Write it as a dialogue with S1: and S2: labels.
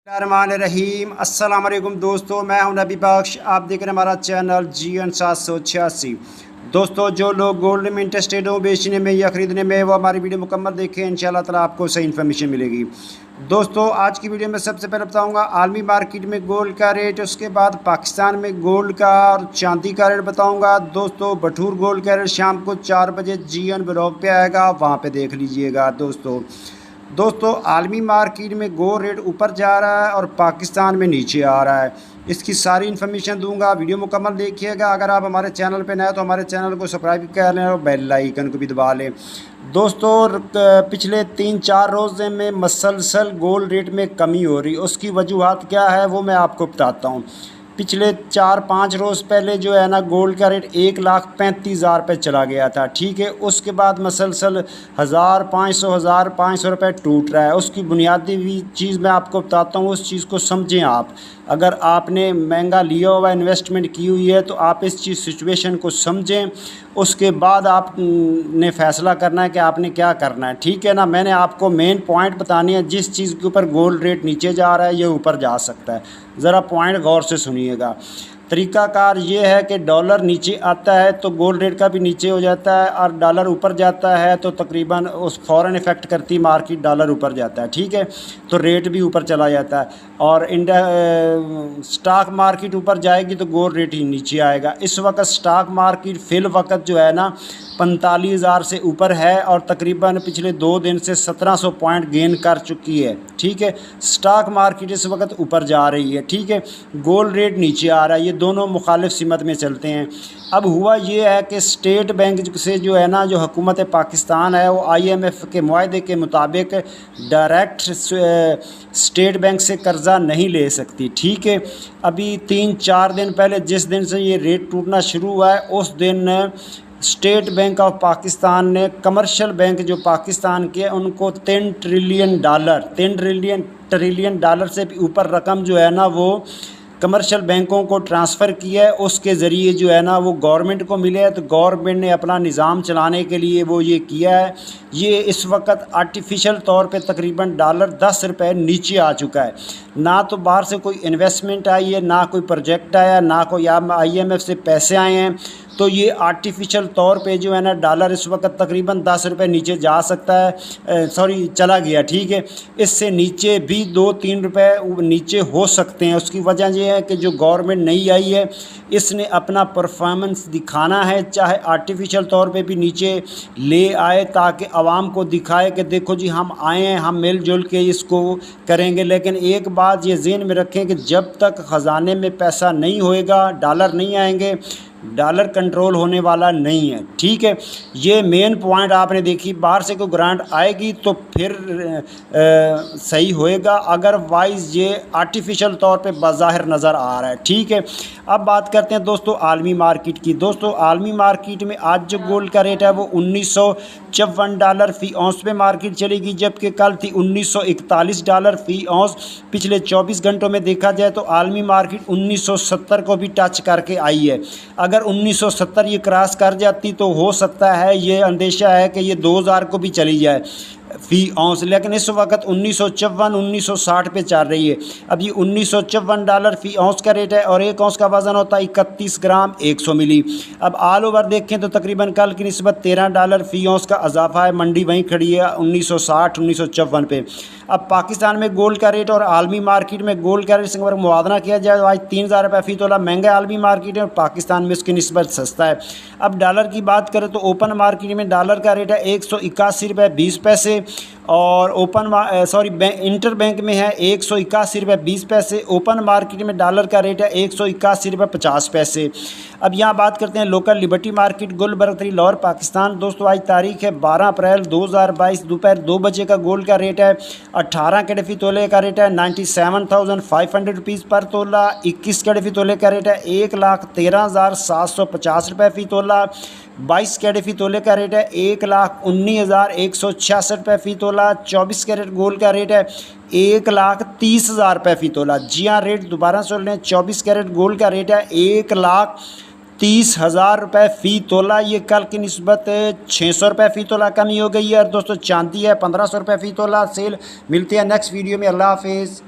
S1: रहीम अस्सलाम वालेकुम दोस्तों, मैं हूं नबी बख्श। आप देख रहे हैं हमारा चैनल GN 786। दोस्तों, जो लोग गोल्ड में इंटरेस्टेड हो बेचने में या ख़रीदने में, वो हमारी वीडियो मुकम्मल देखें। इंशाल्लाह ताला आपको सही इन्फॉर्मेशन मिलेगी। दोस्तों, आज की वीडियो में सबसे पहले बताऊंगा आलमी मार्केट में गोल्ड का रेट, उसके बाद पाकिस्तान में गोल्ड का और चांदी का रेट बताऊंगा। दोस्तों, बटूर गोल्ड का रेट शाम को 4 बजे GN ब्लॉग पे आएगा, वहाँ पे देख लीजिएगा। दोस्तों आलमी मार्केट में गोल्ड रेट ऊपर जा रहा है और पाकिस्तान में नीचे आ रहा है। इसकी सारी इन्फॉर्मेशन दूंगा, वीडियो मुकम्मल देखिएगा। अगर आप हमारे चैनल पे नए हैं तो हमारे चैनल को सब्सक्राइब कर लें और बेल आइकन को भी दबा लें। दोस्तों, पिछले 3-4 रोज़े में मसलसल गोल्ड रेट में कमी हो रही, उसकी वजूहत क्या है वो मैं आपको बताता हूँ। पिछले 4-5 रोज़ पहले जो है ना, गोल्ड का रेट 1,35,000 पे चला गया था, ठीक है। उसके बाद मसलसल 1,500 रुपये टूट रहा है। उसकी बुनियादी भी चीज़ मैं आपको बताता हूँ, उस चीज़ को समझें आप। अगर आपने महंगा लिया हुआ इन्वेस्टमेंट की हुई है तो आप इस चीज़ सिचुएशन को समझें, उसके बाद आपने फ़ैसला करना है कि आपने क्या करना है, ठीक है ना। मैंने आपको मेन पॉइंट बतानी है, जिस चीज़ के ऊपर गोल्ड रेट नीचे जा रहा है ये ऊपर जा सकता है। ज़रा पॉइंट गौर से सुनिएगा। तरीक़ाकार ये है कि डॉलर नीचे आता है तो गोल्ड रेट का भी नीचे हो जाता है, और डॉलर ऊपर जाता है तो तकरीबन उस फ़ौरन इफ़ेक्ट करती मार्केट, डॉलर ऊपर जाता है, ठीक है, तो रेट भी ऊपर चला जाता है। और स्टॉक मार्केट ऊपर जाएगी तो गोल्ड रेट ही नीचे आएगा। इस वक्त स्टॉक मार्केट फ़िल वक्त जो है ना 45,000 से ऊपर है, और तकरीबन पिछले 2 दिन से 1700 पॉइंट गेन कर चुकी है, ठीक है। स्टॉक मार्केट इस वक्त ऊपर जा रही है, ठीक है, गोल्ड रेट नीचे आ रहा है। ये दोनों मुखालिफ सिमत में चलते हैं। अब हुआ ये है कि स्टेट बैंक से जो है ना, जो हुकूमत पाकिस्तान है वो IMF के मुआहदे के मुताबिक डायरेक्ट स्टेट बैंक से कर्ज़ा नहीं ले सकती, ठीक है। अभी 3-4 दिन पहले जिस दिन से ये रेट टूटना शुरू हुआ है, उस दिन स्टेट बैंक ऑफ पाकिस्तान ने कमर्शियल बैंक जो पाकिस्तान के, उनको 10 ट्रिलियन डॉलर से भी ऊपर रकम जो है ना वो कमर्शियल बैंकों को ट्रांसफ़र किया है। उसके ज़रिए जो है ना वो गवर्नमेंट को मिले है, तो गवर्नमेंट ने अपना निज़ाम चलाने के लिए वो ये किया है। ये इस वक्त आर्टिफिशियल तौर पे तकरीबन डॉलर 10 रुपये नीचे आ चुका है। ना तो बाहर से कोई इन्वेस्टमेंट आई है, ना कोई प्रोजेक्ट आया, ना कोई IMF से पैसे आए हैं, तो ये आर्टिफिशियल तौर पे जो है ना डॉलर इस वक्त तकरीबन 10 रुपये नीचे जा सकता है, चला गया, ठीक है। इससे नीचे भी 2-3 रुपये नीचे हो सकते हैं। उसकी वजह ये है कि जो गवर्नमेंट नई आई है, इसने अपना परफॉर्मेंस दिखाना है, चाहे आर्टिफिशियल तौर पे भी नीचे ले आए, ताकि आवाम को दिखाए कि देखो जी हम आए हैं, हम मिल जुल के इसको करेंगे। लेकिन एक बात ये ज़हन में रखें कि जब तक ख़जाने में पैसा नहीं होएगा, डॉलर नहीं आएंगे, डॉलर कंट्रोल होने वाला नहीं है, ठीक है। ये मेन पॉइंट आपने देखी। बाहर से कोई ग्रांट आएगी तो फिर सही होएगा, अगरवाइज़ ये आर्टिफिशियल तौर पे बाज़ाहिर नज़र आ रहा है, ठीक है। अब बात करते हैं दोस्तों आलमी मार्केट की। दोस्तों, आलमी मार्केट में आज जो गोल्ड का रेट है वो $1954 फ़ी औंस पे मार्केट चलेगी, जबकि कल थी $1941 फ़ी औंस। पिछले 24 घंटों में देखा जाए तो आलमी मार्केट 1970 को भी टच करके आई है। अगर 1970 ये क्रॉस कर जाती तो हो सकता है, ये अंदेशा है कि ये 2000 को भी चली जाए फ़ी औंस, लेकिन इस वक्त 1954-1960 पे चल रही है। अब ये $1954 फ़ी औंस का रेट है, और 1 औंस का वज़न होता है 31 ग्राम 100 मिली। अब ऑल ओवर देखें तो तकरीबन कल की निस्बत $13 फ़ी औंस का इजाफा है। मंडी वहीं खड़ी है 1960-1954 पे। अब पाकिस्तान में गोल्ड का रेट और आलमी मार्केट में गोल्ड का रेट से अगर मुआवजा किया जाए तो आज 3,000 रुपये फ़ी तोला महंगा आलमी मार्केट है, और पाकिस्तान में उसकी निस्बत सस्ता है। अब डॉलर की बात करें तो ओपन मार्केट में डॉलर का रेट है 181 रुपये 20 पैसे, और इंटर बैंक में है 181 रुपये 20 पैसे। ओपन मार्केट में डॉलर का रेट है 181 रुपये 50 पैसे। अब यहाँ बात करते हैं local Liberty market Gulberg 3 Lahore Pakistan. दोस्तों, आज तारीख है 12 अप्रैल 2022, दोपहर 2 बजे का गोल्ड का रेट है 18 कैरेट फ़ी तोले का रेट है 97,500 रुपीज़ पर तोला। 21 कैरेट फ़ी तोले का रेट है 1,13,750 रुपये फ़ी तोला। 22 कैरेट फ़ी तोले का रेट है 1,19,166 रुपये फ़ी तोला। 24 कैरेट गोल्ड का रेट है 1,30,000 रुपये फ़ी तोला। जी हाँ, रेट दोबारा सुन लें, 24 कैरेट गोल्ड का रेट है 1,30,000 रुपये फ़ी तोला। ये कल की निस्बत 600 रुपये फ़ी तोला कमी हो गई है। और दोस्तों, चांदी है 1,500 रुपये फ़ी तोला सेल। मिलते हैं नेक्स्ट वीडियो में। अल्लाह हाफिज़।